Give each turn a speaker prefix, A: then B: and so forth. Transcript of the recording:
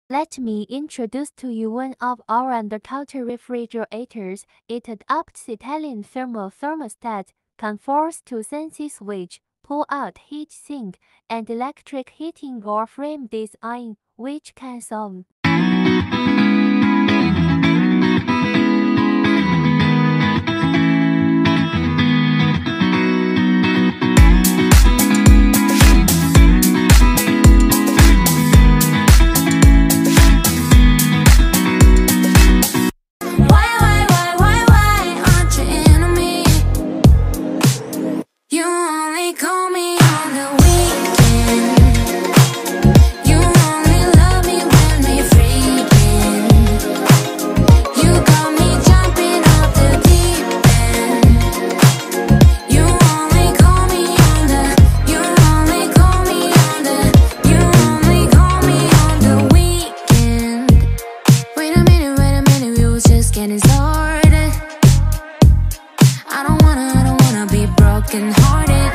A: Let me introduce to you one of our undercounter refrigerators. It adopts Italian thermal thermostat, can force to sense switch, pull out heat sink, and electric heating or frame design, which can solve
B: getting started. I don't wanna be broken hearted.